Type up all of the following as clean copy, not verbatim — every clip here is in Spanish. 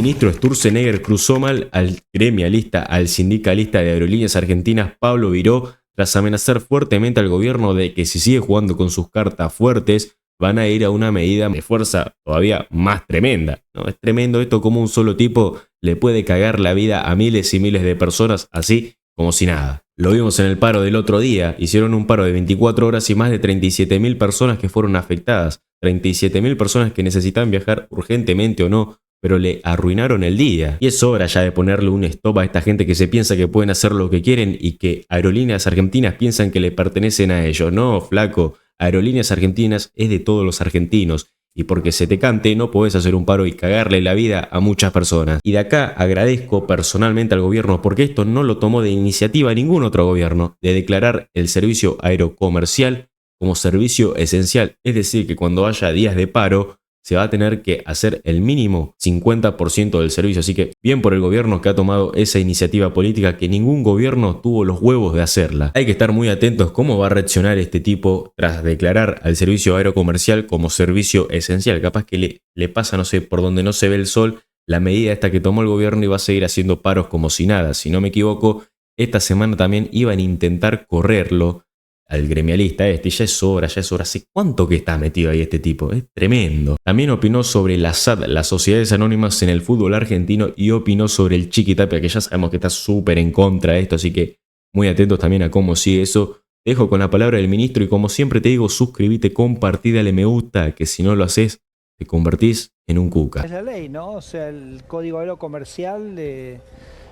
ministro Sturzenegger cruzó mal al gremialista, al sindicalista de Aerolíneas Argentinas Pablo Viró, tras amenazar fuertemente al gobierno de que si sigue jugando con sus cartas fuertes, van a ir a una medida de fuerza todavía más tremenda, ¿no? Es tremendo esto, como un solo tipo le puede cagar la vida a miles y miles de personas así como si nada. Lo vimos en el paro del otro día, hicieron un paro de 24 horas y más de 37.000 personas que fueron afectadas, 37.000 personas que necesitaban viajar urgentemente o no, pero le arruinaron el día. Y es hora ya de ponerle un stop a esta gente que se piensa que pueden hacer lo que quieren y que Aerolíneas Argentinas piensan que le pertenecen a ellos. No, flaco, Aerolíneas Argentinas es de todos los argentinos. Y porque se te cante no podés hacer un paro y cagarle la vida a muchas personas. Y de acá agradezco personalmente al gobierno, porque esto no lo tomó de iniciativa ningún otro gobierno, de declarar el servicio aerocomercial como servicio esencial. Es decir, que cuando haya días de paro se va a tener que hacer el mínimo 50% del servicio. Así que bien por el gobierno que ha tomado esa iniciativa política, que ningún gobierno tuvo los huevos de hacerla. Hay que estar muy atentos cómo va a reaccionar este tipo tras declarar al servicio aerocomercial como servicio esencial. Capaz que le pasa, no sé, por donde no se ve el sol, la medida esta que tomó el gobierno y va a seguir haciendo paros como si nada. Si no me equivoco, esta semana también iban a intentar correrlo al gremialista y ya es hora, ya es hora. ¿Hace cuánto que está metido ahí este tipo? Es tremendo. También opinó sobre la SAD, las sociedades anónimas en el fútbol argentino, y opinó sobre el Chiqui Tapia, que ya sabemos que está súper en contra de esto, así que muy atentos también a cómo sigue eso. Te dejo con la palabra del ministro y como siempre te digo, suscríbete, compartí, dale me gusta, que si no lo haces, te convertís en un cuca. Es la ley, ¿no? O sea, el Código Aerocomercial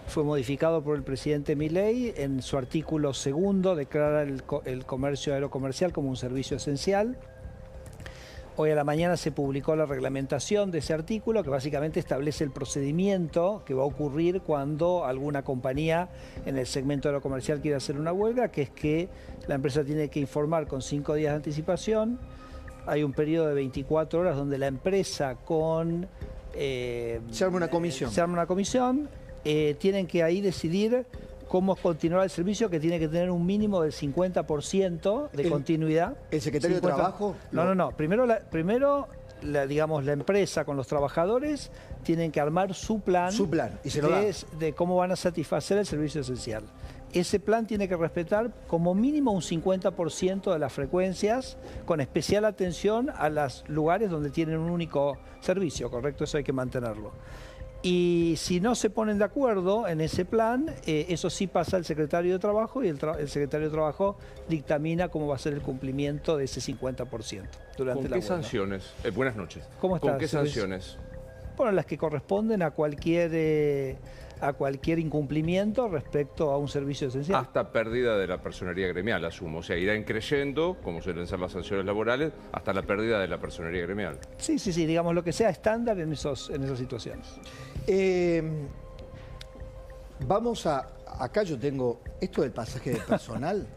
fue modificado por el presidente Milei. En su artículo segundo declara el comercio aerocomercial como un servicio esencial. Hoy a la mañana se publicó la reglamentación de ese artículo, que básicamente establece el procedimiento que va a ocurrir cuando alguna compañía en el segmento aerocomercial quiera hacer una huelga, que es que la empresa tiene que informar con 5 días de anticipación. Hay un periodo de 24 horas donde la empresa se arma una comisión. Se arma una comisión. Tienen que ahí decidir cómo continuar el servicio, que tiene que tener un mínimo del 50% de continuidad. ¿El secretario de Trabajo? No. Primero, digamos, la empresa con los trabajadores tienen que armar su plan, y se lo da. De cómo van a satisfacer el servicio esencial. Ese plan tiene que respetar como mínimo un 50% de las frecuencias, con especial atención a los lugares donde tienen un único servicio, ¿correcto? Eso hay que mantenerlo. Y si no se ponen de acuerdo en ese plan, eso sí pasa al secretario de Trabajo, y el secretario de Trabajo dictamina cómo va a ser el cumplimiento de ese 50% durante la huelga. ¿Con qué sanciones? Buenas noches. ¿Cómo estás? ¿Con qué sanciones? Bueno, las que corresponden a cualquier incumplimiento respecto a un servicio esencial. Hasta pérdida de la personería gremial, asumo. O sea, irán creyendo, como suelen ser las sanciones laborales, hasta la pérdida de la personería gremial. Sí, digamos lo que sea estándar en esas situaciones. Vamos a... Acá yo tengo esto del pasaje de personal.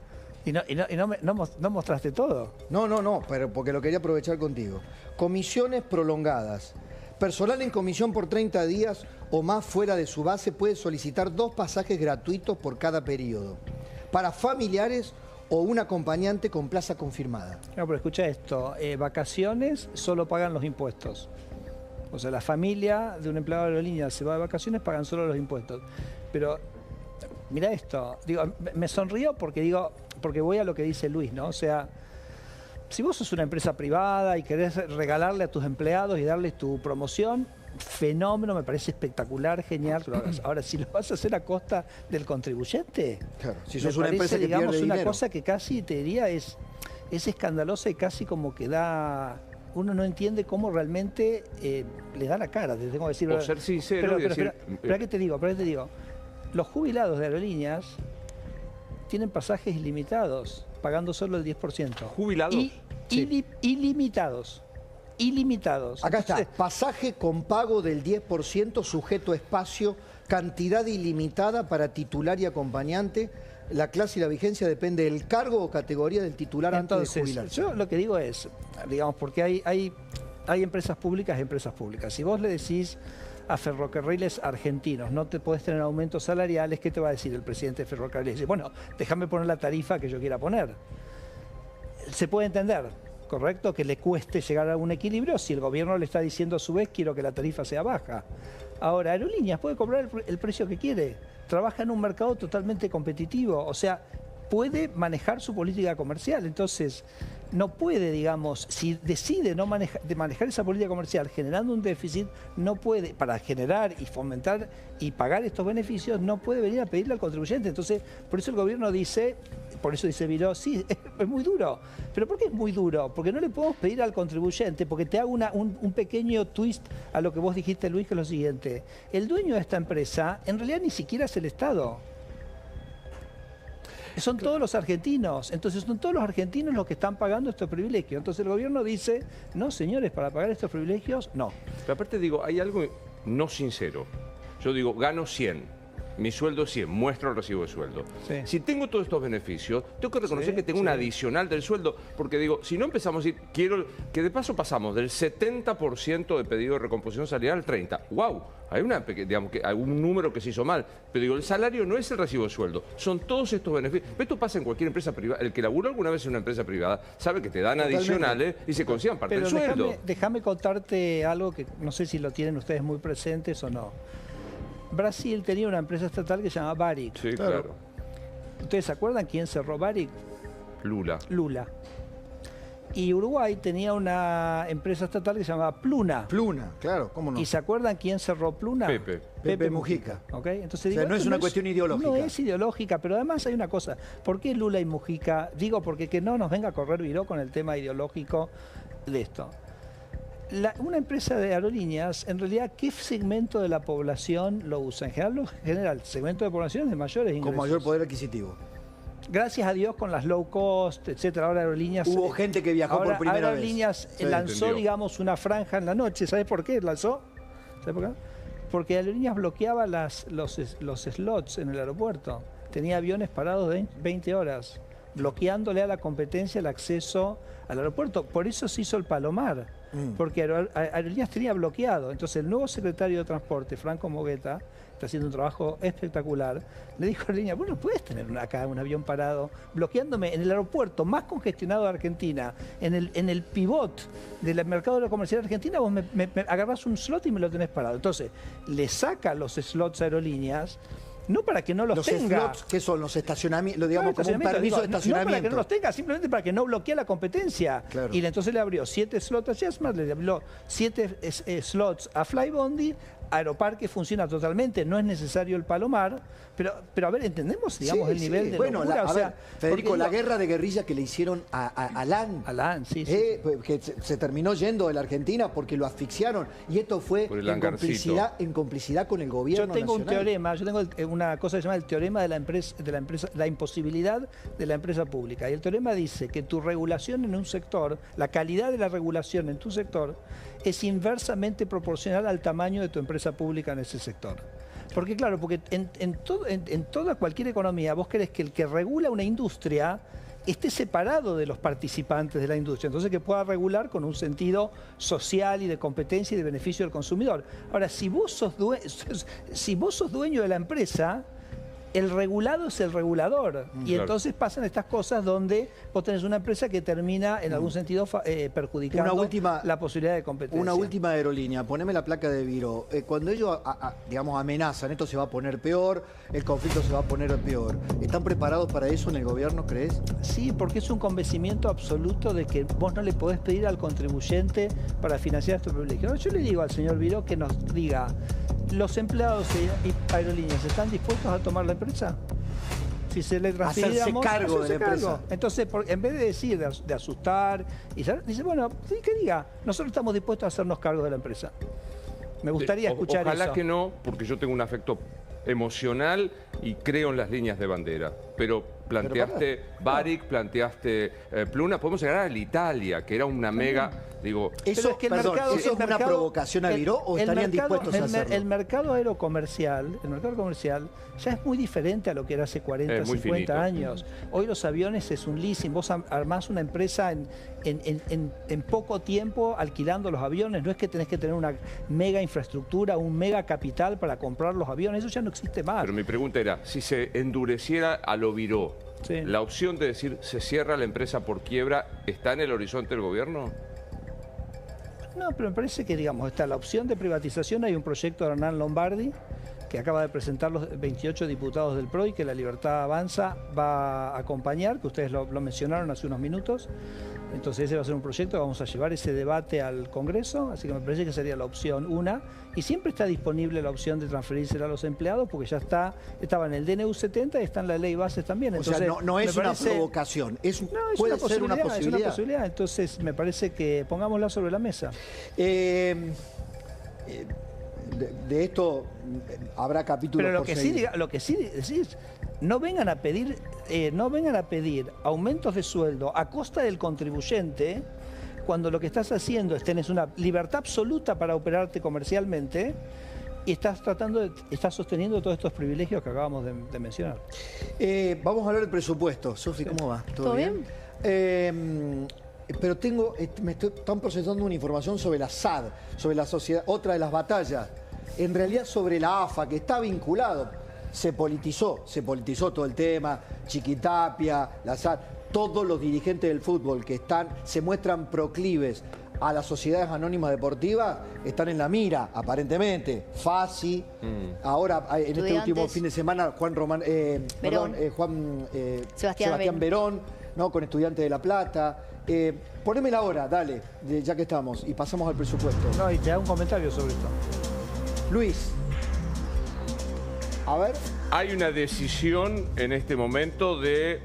¿No mostraste todo? No, pero porque lo quería aprovechar contigo. Comisiones prolongadas. Personal en comisión por 30 días o más fuera de su base puede solicitar 2 pasajes gratuitos por cada periodo. Para familiares o un acompañante con plaza confirmada. No, pero escucha esto. Vacaciones solo pagan los impuestos. O sea, la familia de un empleado de aerolínea se va de vacaciones, pagan solo los impuestos. Pero mira esto. Digo, me sonrío porque voy a lo que dice Luis, ¿no? O sea, si vos sos una empresa privada y querés regalarle a tus empleados y darles tu promoción, fenómeno, me parece espectacular, genial que lo hagas. Ahora, si lo vas a hacer a costa del contribuyente, claro, si sos una empresa que digamos, pierde una dinero. cosa que casi, te diría, es escandalosa y casi como que da... Uno no entiende cómo realmente le da la cara, te tengo que decir. O ser sincero y decir... Pero ¿qué te digo? Los jubilados de aerolíneas tienen pasajes ilimitados, pagando solo el 10%. ¿Jubilados? Ilimitados. Acá está, pasaje con pago del 10%, sujeto a espacio, cantidad ilimitada para titular y acompañante. La clase y la vigencia depende del cargo o categoría del titular. Entonces, antes de jubilarse. Yo lo que digo es, digamos, porque hay empresas públicas y empresas públicas. Si vos le decís a Ferrocarriles Argentinos, no te podés tener aumentos salariales, ¿qué te va a decir el presidente de Ferrocarriles? Dice, bueno, déjame poner la tarifa que yo quiera poner. Se puede entender. ¿correcto? Que le cueste llegar a un equilibrio si el gobierno le está diciendo a su vez quiero que la tarifa sea baja. Ahora, Aerolíneas puede cobrar el precio que quiere, trabaja en un mercado totalmente competitivo, o sea, puede manejar su política comercial. Entonces, no puede, digamos, si decide no manejar esa política comercial generando un déficit, no puede, para generar y fomentar y pagar estos beneficios, no puede venir a pedirle al contribuyente. Entonces, por eso el gobierno dice, por eso dice Viró, sí, es muy duro. ¿Pero por qué es muy duro? Porque no le podemos pedir al contribuyente, porque te hago un pequeño twist a lo que vos dijiste, Luis, que es lo siguiente. El dueño de esta empresa, en realidad ni siquiera es el Estado. Son todos los argentinos, entonces son todos los argentinos los que están pagando estos privilegios. Entonces el gobierno dice, no señores, para pagar estos privilegios, no. Pero aparte digo, hay algo no sincero. Yo digo, gano 100, mi sueldo es 100, muestro el recibo de sueldo. Sí. Si tengo todos estos beneficios, tengo que reconocer que tengo un adicional del sueldo, porque digo, si no empezamos a decir, quiero que de paso pasamos del 70% de pedido de recomposición salarial al 30%. ¡Wow! Hay digamos, que hay un número que se hizo mal, pero digo, el salario no es el recibo de sueldo, son todos estos beneficios. Esto pasa en cualquier empresa privada. El que laburó alguna vez en una empresa privada sabe que te dan adicionales y se consigan parte del sueldo. Déjame contarte algo que no sé si lo tienen ustedes muy presentes o no. Brasil tenía una empresa estatal que se llamaba Varig. Sí, claro. ¿Ustedes se acuerdan quién cerró Varig? Lula. Y Uruguay tenía una empresa estatal que se llamaba Pluna. Pluna, claro, ¿cómo no? ¿Y se acuerdan quién cerró Pluna? Pepe Mujica. ¿Okay? Entonces, O sea, no es una cuestión ideológica. No es ideológica, pero además hay una cosa. ¿Por qué Lula y Mujica? Digo, porque que no nos venga a correr Viró con el tema ideológico de esto. Una empresa de aerolíneas, en realidad, ¿qué segmento de la población lo usa? En general, el segmento de población de mayores ingresos. Con mayor poder adquisitivo. Gracias a Dios con las low cost, etcétera, ahora Aerolíneas... Hubo gente que viajó por primera vez. Aerolíneas lanzó, digamos, una franja en la noche. ¿Sabes por qué lanzó? ¿Sabes por qué? Porque Aerolíneas bloqueaba los slots en el aeropuerto. Tenía aviones parados de 20 horas, bloqueándole a la competencia el acceso al aeropuerto. Por eso se hizo el Palomar, porque Aerolíneas tenía bloqueado. Entonces el nuevo secretario de Transporte, Franco Mogueta, está haciendo un trabajo espectacular, le dijo a Aerolíneas, vos no puedes tener acá un avión parado, bloqueándome en el aeropuerto más congestionado de Argentina, en el pivot del mercado de la comercial de Argentina, vos me agarrás un slot y me lo tenés parado. Entonces, le saca los slots a Aerolíneas, no para que no los tenga. Los slots, ¿qué son? Los estacionamientos, lo digamos como un permiso de estacionamiento. No para que no los tenga, simplemente para que no bloquee la competencia. Claro. Y entonces le abrió 7 slots a JetSmart, le abrió 7 slots a Flybondi. Aeroparque funciona totalmente, no es necesario el Palomar, pero a ver, entendemos, digamos, el nivel de locura. A ver, Federico, la guerra de guerrilla que le hicieron a LAN. A LAN, sí. Que se terminó yendo de la Argentina porque lo asfixiaron. Y esto fue en complicidad con el gobierno Yo tengo nacional. un teorema, yo tengo una cosa que se llama el teorema de la empresa, la imposibilidad de la empresa pública. Y el teorema dice que tu regulación en un sector, la calidad de la regulación en tu sector, es inversamente proporcional al tamaño de tu empresa pública en ese sector. Porque claro, porque en toda cualquier economía vos querés que el que regula una industria esté separado de los participantes de la industria, entonces que pueda regular con un sentido social y de competencia y de beneficio del consumidor. Ahora, si vos sos dueño de la empresa, el regulado es el regulador. Y entonces pasan estas cosas donde vos tenés una empresa que termina en algún sentido perjudicando la posibilidad de competencia. Una última aerolínea, poneme la placa de Viró. Cuando ellos, digamos, amenazan, esto se va a poner peor, el conflicto se va a poner peor. ¿Están preparados para eso en el gobierno, crees? Sí, porque es un convencimiento absoluto de que vos no le podés pedir al contribuyente para financiar estos privilegios. Yo le digo al señor Viró que nos diga, ¿los empleados y aerolíneas están dispuestos a tomar la empresa? Si se le transfiriéramos, hacerse cargo de la empresa. Entonces, en vez de decir, de asustar, dice, bueno, sí, que diga, nosotros estamos dispuestos a hacernos cargo de la empresa. Me gustaría escuchar eso. Ojalá que no, porque yo tengo un afecto emocional y creo en las líneas de bandera. Pero planteaste Varig, planteaste Pluna, podemos llegar a Italia, que era una mega... Digo, ¿Eso es una provocación a Viró o estarían dispuestos a hacerlo? El mercado aerocomercial, ya es muy diferente a lo que era hace 40, 50 años. Hoy los aviones es un leasing, vos armás una empresa en poco tiempo alquilando los aviones, no es que tenés que tener una mega infraestructura, un mega capital para comprar los aviones, eso ya no existe más. Pero mi pregunta era, si se endureciera a lo Viró, Sí. ¿La opción de decir se cierra la empresa por quiebra está en el horizonte del gobierno? No, pero me parece que, digamos, está la opción de privatización. Hay un proyecto de Hernán Lombardi que acaba de presentar los 28 diputados del PRO y que La Libertad Avanza va a acompañar, que ustedes lo mencionaron hace unos minutos. Entonces ese va a ser un proyecto, vamos a llevar ese debate al Congreso, así que me parece que sería la opción una. Y siempre está disponible la opción de transferírsela a los empleados, porque ya estaba en el DNU 70 y está en la ley bases también. Entonces, o sea, no es una provocación, puede ser una posibilidad. Es una posibilidad, entonces me parece que pongámosla sobre la mesa. De esto habrá capítulos. Pero lo que sí decís, no vengan a pedir aumentos de sueldo a costa del contribuyente, cuando lo que estás haciendo es tenés una libertad absoluta para operarte comercialmente y estás sosteniendo todos estos privilegios que acabamos de mencionar. Vamos a hablar del presupuesto. Sofi, ¿cómo va? ¿Todo bien? Pero están procesando una información sobre la SAD, sobre la sociedad, otra de las batallas. En realidad sobre la AFA, que está vinculado. Se politizó todo el tema, Chiquitapia, la SAD, todos los dirigentes del fútbol que se muestran proclives a las sociedades anónimas deportivas, están en la mira, aparentemente. Fasi, ahora en este último fin de semana, Sebastián Verón, ¿no? Con Estudiantes de La Plata. Ponémela ahora, dale, ya que estamos, y pasamos al presupuesto. No, y te hago un comentario sobre esto. Luis, a ver. Hay una decisión en este momento de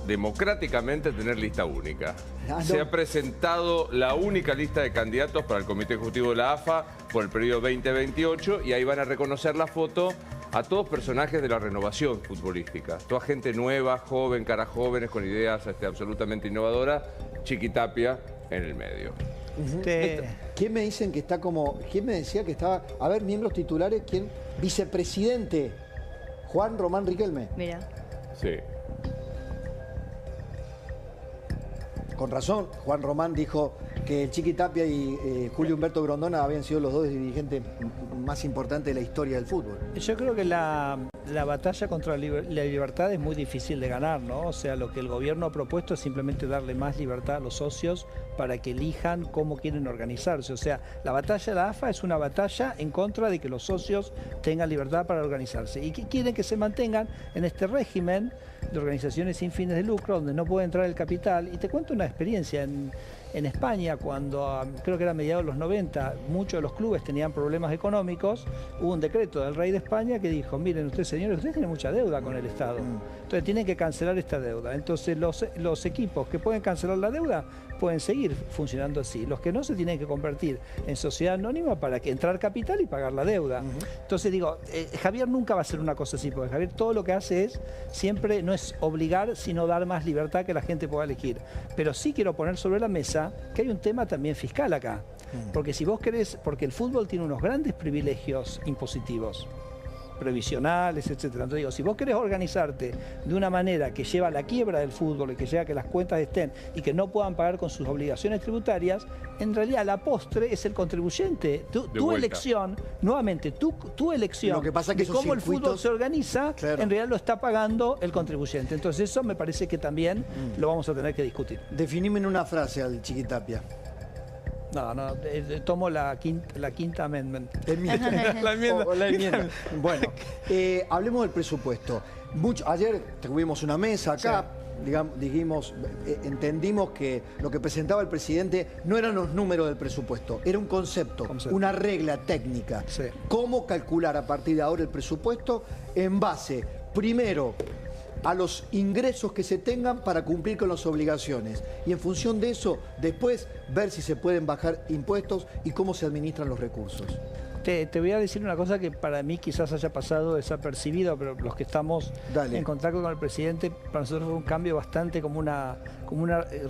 democráticamente tener lista única. Se ha presentado la única lista de candidatos para el Comité Ejecutivo de la AFA por el periodo 2028 y ahí van a reconocer la foto a todos personajes de la renovación futbolística. Toda gente nueva, joven, caras jóvenes, con ideas absolutamente innovadoras. Chiquitapia en el medio. ¿Quién me dicen que está como... ¿Quién me decía que estaba... A ver, miembros titulares, ¿quién? Vicepresidente Juan Román Riquelme. Mira. Sí. Con razón, Juan Román dijo que Chiquitapia y Julio Humberto Grondona habían sido los dos dirigentes más importantes de la historia del fútbol. Yo creo que la batalla contra la libertad es muy difícil de ganar, ¿no? O sea, lo que el gobierno ha propuesto es simplemente darle más libertad a los socios para que elijan cómo quieren organizarse. O sea, la batalla de la AFA es una batalla en contra de que los socios tengan libertad para organizarse y que quieren que se mantengan en este régimen de organizaciones sin fines de lucro, donde no puede entrar el capital. Y te cuento una experiencia en España, cuando creo que era a mediados de los 90, muchos de los clubes tenían problemas económicos, hubo un decreto del rey de España que dijo, miren ustedes señores, ustedes tienen mucha deuda con el Estado, entonces tienen que cancelar esta deuda. Entonces los equipos que pueden cancelar la deuda pueden seguir funcionando así. Los que no se tienen que convertir en sociedad anónima para que entrar capital y pagar la deuda. Entonces digo, Javier nunca va a hacer una cosa así, porque Javier todo lo que hace es, siempre no es obligar, sino dar más libertad que la gente pueda elegir. Pero sí quiero poner sobre la mesa que hay un tema también fiscal acá. Porque si vos querés, porque el fútbol tiene unos grandes privilegios impositivos, previsionales, etcétera. Entonces digo, si vos querés organizarte de una manera que lleva a la quiebra del fútbol y que lleva a que las cuentas estén y que no puedan pagar con sus obligaciones tributarias, en realidad la postre es el contribuyente. Tu elección, nuevamente, tu elección lo que pasa es que de cómo el fútbol se organiza, claro, en realidad lo está pagando el contribuyente. Entonces eso me parece que también lo vamos a tener que discutir. Definime en una frase al Chiquitapia. No, tomo la quinta amendment. La enmienda. Bueno, hablemos del presupuesto. Ayer tuvimos una mesa acá, digamos, entendimos que lo que presentaba el presidente no eran los números del presupuesto, era un concepto. Una regla técnica. Sí. Cómo calcular a partir de ahora el presupuesto en base, primero, a los ingresos que se tengan para cumplir con las obligaciones. Y en función de eso, después ver si se pueden bajar impuestos y cómo se administran los recursos. Te voy a decir una cosa que para mí quizás haya pasado desapercibido, pero los que estamos en contacto con el presidente, para nosotros fue un cambio bastante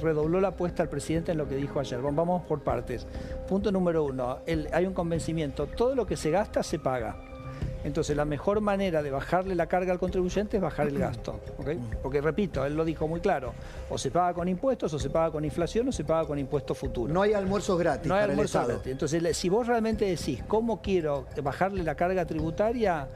redobló la apuesta al presidente en lo que dijo ayer. Vamos por partes. Punto número uno, hay un convencimiento, todo lo que se gasta se paga. Entonces la mejor manera de bajarle la carga al contribuyente es bajar el gasto, ¿okay? Porque repito, él lo dijo muy claro, o se paga con impuestos, o se paga con inflación, o se paga con impuestos futuros. No hay almuerzos gratis. No hay almuerzos gratis. Entonces si vos realmente decís cómo quiero bajarle la carga tributaria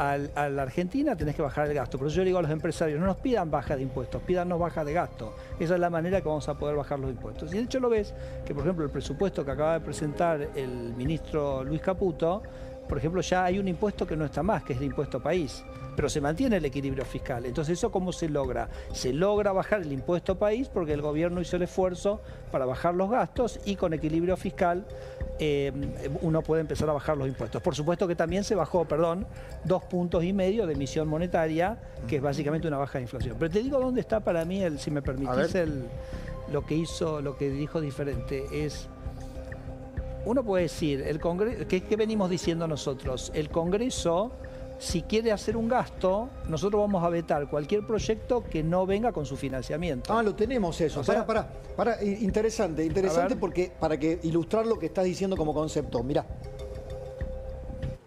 a la Argentina tenés que bajar el gasto. Por eso yo digo a los empresarios, no nos pidan baja de impuestos, pídanos baja de gasto. Esa es la manera que vamos a poder bajar los impuestos. Y de hecho lo ves que, por ejemplo, el presupuesto que acaba de presentar el ministro Luis Caputo, por ejemplo, ya hay un impuesto que no está más, que es el impuesto país, pero se mantiene el equilibrio fiscal. Entonces, ¿eso cómo se logra? Se logra bajar el impuesto país porque el gobierno hizo el esfuerzo para bajar los gastos y con equilibrio fiscal uno puede empezar a bajar los impuestos. Por supuesto que también se bajó, 2,5 puntos de emisión monetaria, que es básicamente una baja de inflación. Pero te digo dónde está para mí, si me permitís, lo que dijo diferente es... Uno puede decir, el Congreso, ¿qué venimos diciendo nosotros? El Congreso, si quiere hacer un gasto, nosotros vamos a vetar cualquier proyecto que no venga con su financiamiento. Ah, lo tenemos eso. O sea, interesante porque para que ilustrar lo que estás diciendo como concepto. Mirá.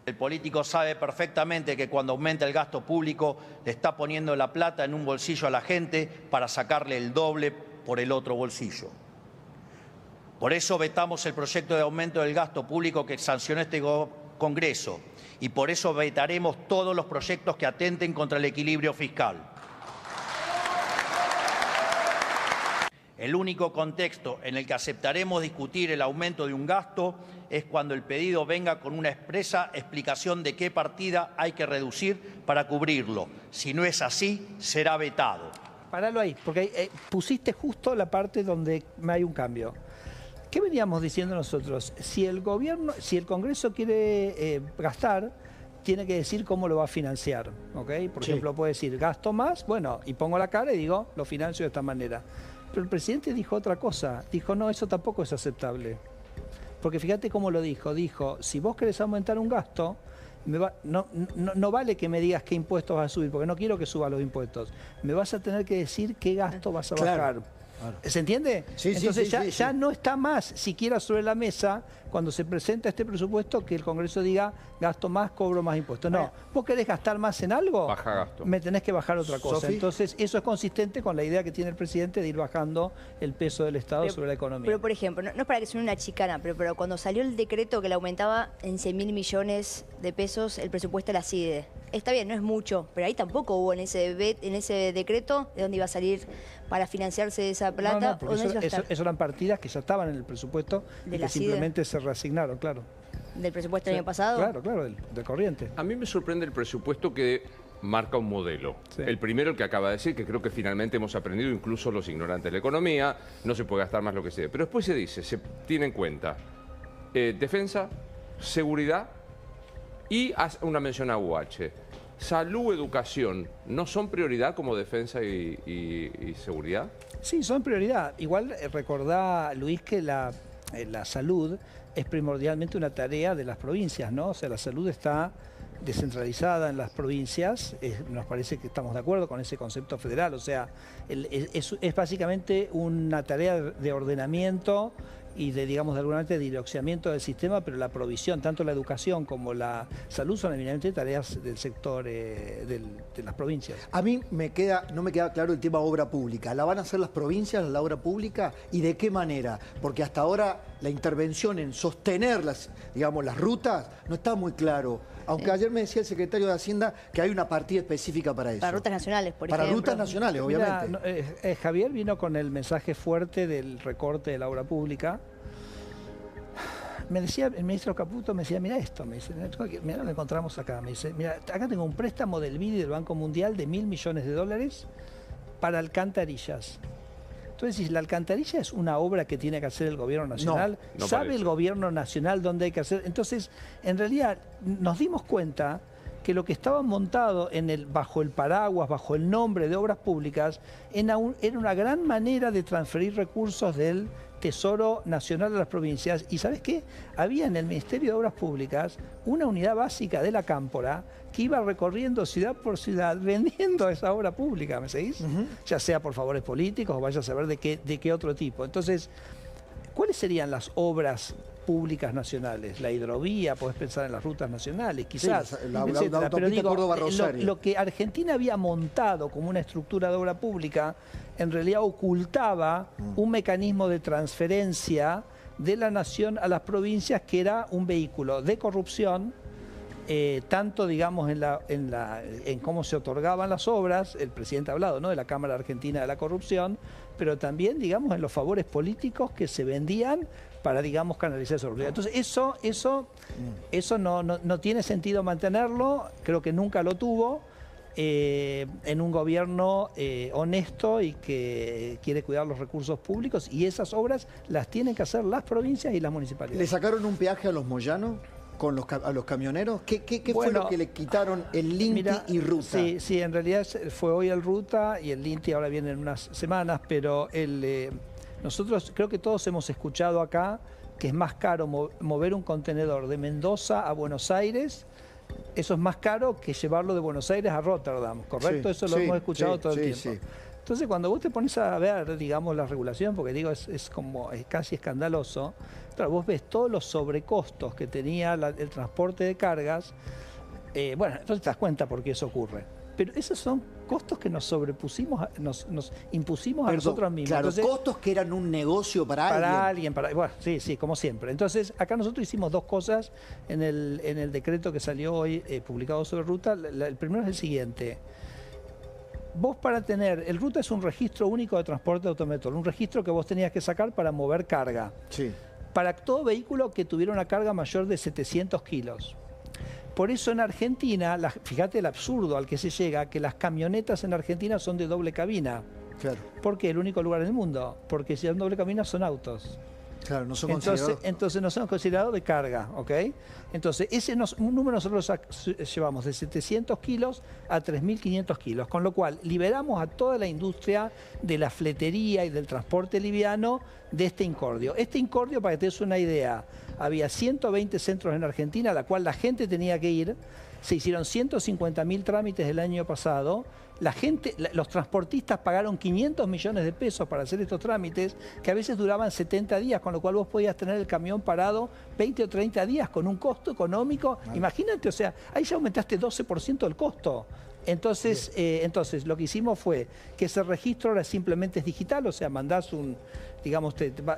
El político sabe perfectamente que cuando aumenta el gasto público le está poniendo la plata en un bolsillo a la gente para sacarle el doble por el otro bolsillo. Por eso vetamos el proyecto de aumento del gasto público que sancionó este Congreso y por eso vetaremos todos los proyectos que atenten contra el equilibrio fiscal. El único contexto en el que aceptaremos discutir el aumento de un gasto es cuando el pedido venga con una expresa explicación de qué partida hay que reducir para cubrirlo. Si no es así, será vetado. Paralo ahí, porque pusiste justo la parte donde hay un cambio. ¿Qué veníamos diciendo nosotros? Si el Congreso quiere gastar, tiene que decir cómo lo va a financiar, ¿ok? Por ejemplo, puede decir, gasto más, bueno, y pongo la cara y digo, lo financio de esta manera. Pero el presidente dijo otra cosa, dijo, no, eso tampoco es aceptable. Porque fíjate cómo lo dijo, si vos querés aumentar un gasto, no vale que me digas qué impuestos vas a subir, porque no quiero que subas los impuestos. Me vas a tener que decir qué gasto vas a bajar. Claro. ¿Se entiende? Sí, Entonces sí, ya no está más siquiera sobre la mesa cuando se presenta este presupuesto que el Congreso diga gasto más, cobro más impuestos. No, vos querés gastar más en algo, baja gasto. Me tenés que bajar otra cosa. Sofi. Entonces eso es consistente con la idea que tiene el presidente de ir bajando el peso del Estado sobre la economía. Pero por ejemplo, no es para que suene una chicana, pero cuando salió el decreto que le aumentaba en 100.000 millones de pesos el presupuesto de la CIDE, está bien, no es mucho, pero ahí tampoco hubo en ese decreto de dónde iba a salir para financiarse esa plata. No, porque eso eran partidas que ya estaban en el presupuesto y que simplemente se reasignaron, claro. ¿Del presupuesto del año pasado? Claro, del corriente. A mí me sorprende el presupuesto que marca un modelo. Sí. El primero, el que acaba de decir, que creo que finalmente hemos aprendido, incluso los ignorantes de la economía, no se puede gastar más lo que sea. Pero después se dice, se tiene en cuenta defensa, seguridad y una mención a UH. Salud, educación, ¿no son prioridad como defensa y seguridad? Sí, son prioridad. Igual recordá, Luis, que la salud es primordialmente una tarea de las provincias, ¿no? O sea, la salud está descentralizada en las provincias, nos parece que estamos de acuerdo con ese concepto federal, o sea, es básicamente una tarea de ordenamiento y digamos, de alguna manera de direccionamiento del sistema, pero la provisión, tanto la educación como la salud, son evidentemente tareas del sector de las provincias. A mí no me queda claro el tema obra pública. ¿La van a hacer las provincias, la obra pública? ¿Y de qué manera? Porque hasta ahora la intervención en sostener las rutas no está muy claro. Aunque ayer me decía el secretario de Hacienda que hay una partida específica para eso. Para rutas nacionales, por ejemplo. Para rutas nacionales, obviamente. Mira, Javier vino con el mensaje fuerte del recorte de la obra pública. Me decía, el ministro Caputo me decía, mira esto, me dice, mira lo que encontramos acá. Me dice, mira, acá tengo un préstamo del BID y del Banco Mundial de $1.000 millones para alcantarillas. Entonces, la alcantarilla es una obra que tiene que hacer el gobierno nacional. No ¿Sabe parece. el gobierno nacional dónde hay que hacer? Entonces, en realidad, nos dimos cuenta que lo que estaba montado bajo el paraguas, bajo el nombre de obras públicas, era una gran manera de transferir recursos del Tesoro Nacional a las provincias. ¿Y sabes qué? Había en el Ministerio de Obras Públicas una unidad básica de la Cámpora que iba recorriendo ciudad por ciudad vendiendo esa obra pública, ¿me seguís? Ya sea por favores políticos o vaya a saber de qué otro tipo. Entonces, ¿cuáles serían las obras públicas nacionales? La hidrovía, podés pensar en las rutas nacionales, quizás. Sí, la autopista Córdoba-Rosario. Lo que Argentina había montado como una estructura de obra pública, en realidad ocultaba un mecanismo de transferencia de la nación a las provincias que era un vehículo de corrupción, tanto, digamos, en cómo se otorgaban las obras, el presidente ha hablado, ¿no?, de la Cámara Argentina de la Corrupción, pero también, digamos, en los favores políticos que se vendían para, digamos, canalizar esa obra. Entonces, eso no tiene sentido mantenerlo, creo que nunca lo tuvo, en un gobierno honesto y que quiere cuidar los recursos públicos, y esas obras las tienen que hacer las provincias y las municipalidades. ¿Le sacaron un peaje a los moyanos? A los camioneros, ¿qué fue lo que le quitaron el Linti y Ruta? Sí, en realidad fue hoy el Ruta y el Linti ahora viene en unas semanas, pero nosotros creo que todos hemos escuchado acá que es más caro mover un contenedor de Mendoza a Buenos Aires. Eso es más caro que llevarlo de Buenos Aires a Rotterdam, ¿correcto? Eso lo hemos escuchado todo el tiempo. Sí. Entonces, cuando vos te pones a ver, digamos, la regulación, porque digo, es casi escandaloso, claro, vos ves todos los sobrecostos que tenía el transporte de cargas, bueno, entonces te das cuenta por qué eso ocurre. Pero esos son costos que nos sobrepusimos, nos impusimos a nosotros mismos. Claro, entonces, costos que eran un negocio para alguien. Bueno, sí, como siempre. Entonces, acá nosotros hicimos dos cosas en el decreto que salió hoy, publicado sobre Ruta. El primero es el siguiente. Vos el Ruta es un registro único de transporte de automotor, un registro que vos tenías que sacar para mover carga. Sí. Para todo vehículo que tuviera una carga mayor de 700 kilos. Por eso en Argentina, fíjate el absurdo al que se llega, que las camionetas en Argentina son de doble cabina. Claro. ¿Por qué? El único lugar en el mundo. Porque si son doble cabina son autos. Claro, no son considerados. Entonces no son considerados de carga, ¿ok? Entonces un número nosotros llevamos de 700 kilos a 3.500 kilos, con lo cual liberamos a toda la industria de la fletería y del transporte liviano de este incordio. Este incordio, para que te des una idea, había 120 centros en Argentina a la cual la gente tenía que ir. Se hicieron 150.000 trámites el año pasado. Los transportistas pagaron 500 millones de pesos para hacer estos trámites, que a veces duraban 70 días, con lo cual vos podías tener el camión parado 20 o 30 días con un costo económico. Vale. Imagínate, o sea, ahí ya aumentaste 12% el costo. Entonces, lo que hicimos fue que ese registro ahora simplemente es digital, o sea, mandás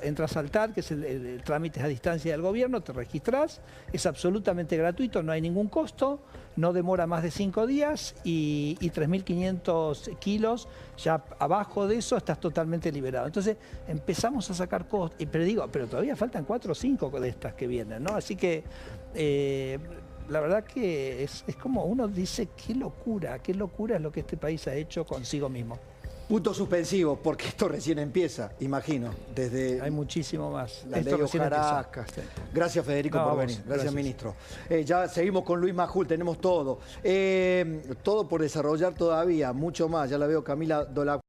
entras al TAR, que es el trámite a distancia del gobierno, te registrás, es absolutamente gratuito, no hay ningún costo, no demora más de 5 días y 3.500 kilos, ya abajo de eso estás totalmente liberado. Entonces empezamos a sacar costos, pero todavía faltan 4 o 5 de estas que vienen, ¿no? Así que la verdad que es como uno dice, qué locura es lo que este país ha hecho consigo mismo. Punto suspensivo, porque esto recién empieza, imagino. Hay muchísimo más. La ley Hojarasca. Gracias, Federico, por venir. Gracias, ministro. Ya seguimos con Luis Majul, tenemos todo. Todo por desarrollar todavía, mucho más. Ya la veo Camila Dola.